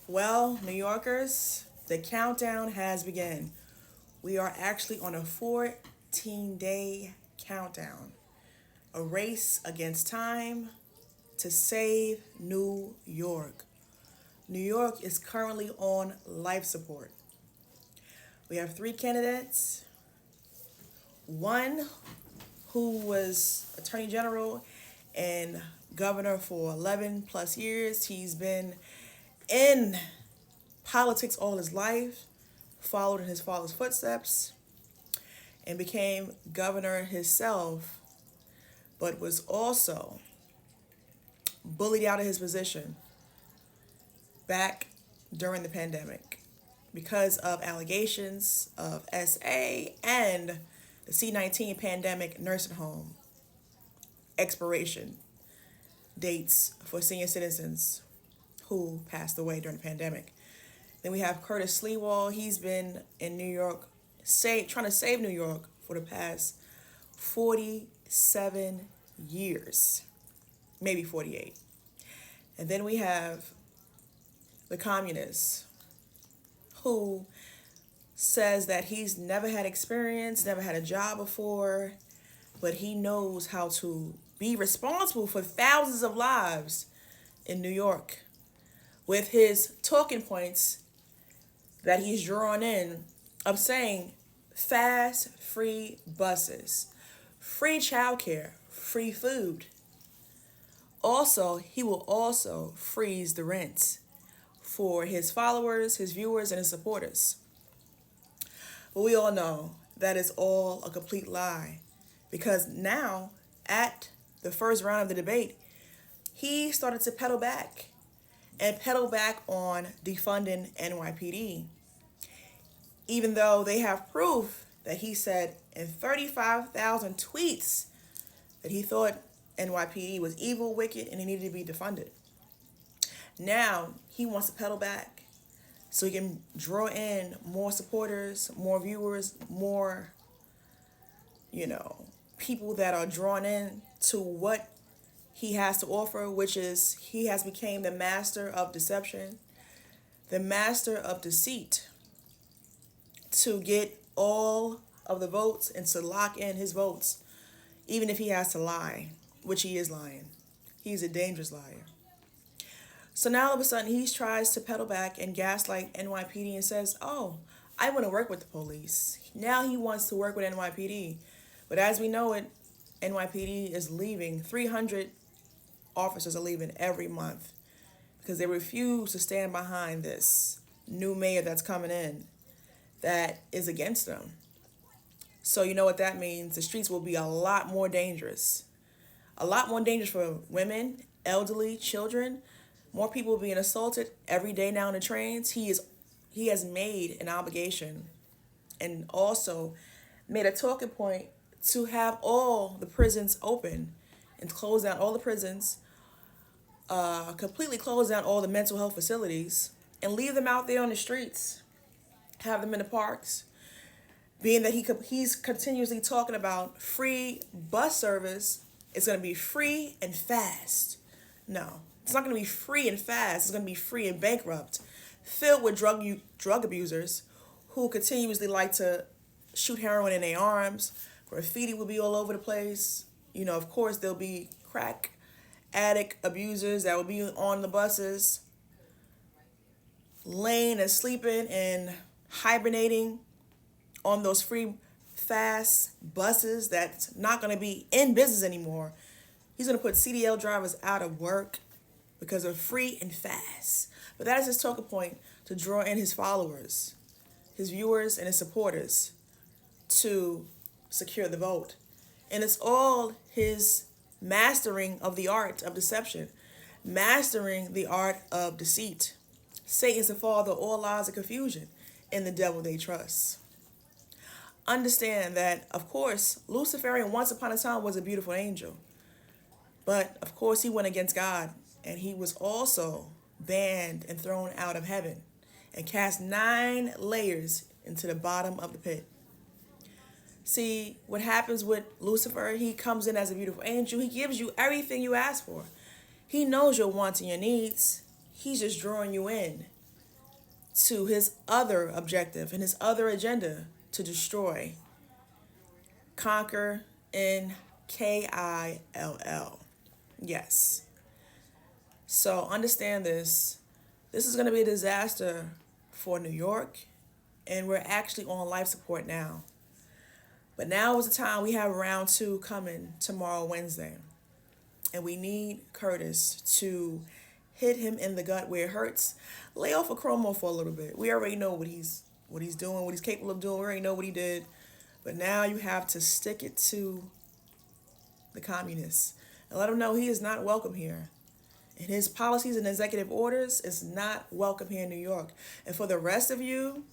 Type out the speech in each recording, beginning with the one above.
Well, New Yorkers, the countdown has begun. We are actually on a 14-day countdown, a race against time to save New York. New York is currently on life support. We have three candidates, one who was Attorney General and governor for 11 plus years. He's been in politics all his life, followed in his father's footsteps, and became governor himself, but was also bullied out of his position back during the pandemic because of allegations of SA and the C-19 pandemic nursing home expiration dates for senior citizens who passed away during the pandemic. Then we have Curtis Sliwa. He's been in New York, trying to save New York for the past 47 years, maybe 48. And then we have the communist who says that he's never had experience, never had a job before, but he knows how to be responsible for thousands of lives in New York with his talking points that he's drawn in of saying fast, free buses, free childcare, free food. Also, he will also freeze the rent for his followers, his viewers, and his supporters. But we all know that is all a complete lie because now, at the first round of the debate, he started to pedal back on defunding NYPD, even though they have proof that he said in 35,000 tweets that he thought NYPD was evil, wicked, and it needed to be defunded. Now he wants to pedal back so he can draw in more supporters, more viewers, more, people that are drawn in to what he has to offer, which is he has become the master of deception, the master of deceit, to get all of the votes and to lock in his votes, even if he has to lie, which he is lying. He's a dangerous liar. So now all of a sudden he tries to pedal back and gaslight NYPD and says, oh, I want to work with the police. Now he wants to work with NYPD. But as we know it, NYPD is leaving. 300 officers are leaving every month because they refuse to stand behind this new mayor that's coming in that is against them. So you know what that means? The streets will be a lot more dangerous. A lot more dangerous for women, elderly, children. More people being assaulted every day now on the trains. He has made an obligation and also made a talking point to have all the prisons open and close down all the prisons, completely close down all the mental health facilities and leave them out there on the streets, have them in the parks, being that he's continuously talking about free bus service. It's going to be free and fast. No, it's not going to be free and fast. It's going to be free and bankrupt, filled with drug abusers who continuously like to shoot heroin in their arms. Graffiti will be all over the place. Of course, there'll be crack addict abusers that will be on the buses, laying and sleeping and hibernating on those free, fast buses that's not going to be in business anymore. He's going to put CDL drivers out of work because of free and fast. But that is his talking point to draw in his followers, his viewers, and his supporters to secure the vote. And it's all his mastering of the art of deception, mastering the art of deceit. Satan's the father of all lies and confusion, and the devil they trust. Understand that, of course, Luciferian once upon a time was a beautiful angel. But, of course, he went against God, and he was also banned and thrown out of heaven and cast 9 layers into the bottom of the pit. See, what happens with Lucifer, he comes in as a beautiful angel. He gives you everything you ask for. He knows your wants and your needs. He's just drawing you in to his other objective and his other agenda to destroy, conquer, and KILL. Yes. So understand this. This is going to be a disaster for New York, and we're actually on life support now. But now is the time. We have round 2 coming tomorrow, Wednesday. And we need Curtis to hit him in the gut where it hurts. Lay off of Cuomo for a little bit. We already know what he's doing, what he's capable of doing. We already know what he did. But now you have to stick it to the communists and let him know he is not welcome here. And his policies and executive orders is not welcome here in New York. And for the rest of you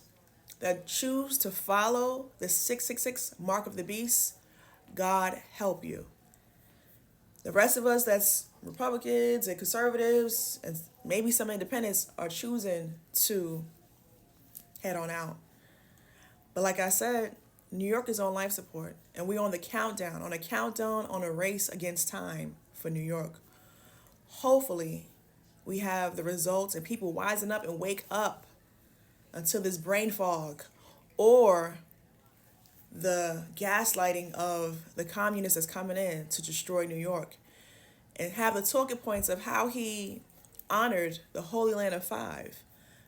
that choose to follow the 666 mark of the beast, God help you. The rest of us that's Republicans and conservatives and maybe some independents are choosing to head on out. But like I said, New York is on life support, and we're on a countdown on a race against time for New York. Hopefully, we have the results and people wising up and wake up until this brain fog or the gaslighting of the communists that's coming in to destroy New York, and have the talking points of how he honored the Holy Land of Five,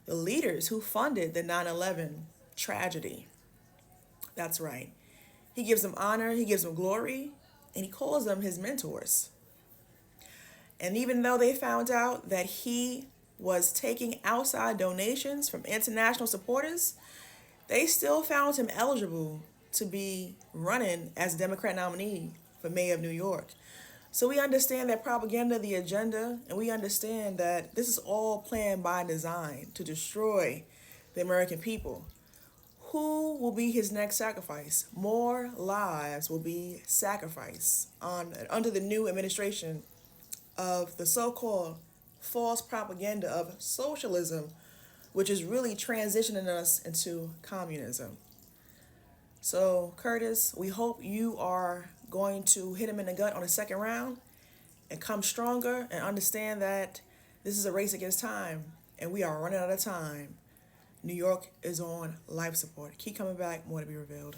the leaders who funded the 9/11 tragedy. That's right. He gives them honor, he gives them glory, and he calls them his mentors. And even though they found out that he was taking outside donations from international supporters, they still found him eligible to be running as a Democrat nominee for mayor of New York. So we understand that propaganda, the agenda, and we understand that this is all planned by design to destroy the American people. Who will be his next sacrifice? More lives will be sacrificed under the new administration of the so-called false propaganda of socialism, which is really transitioning us into communism. So, Curtis, we hope you are going to hit him in the gut on the second round and come stronger and understand that this is a race against time and we are running out of time. New York is on life support. Keep coming back. More to be revealed.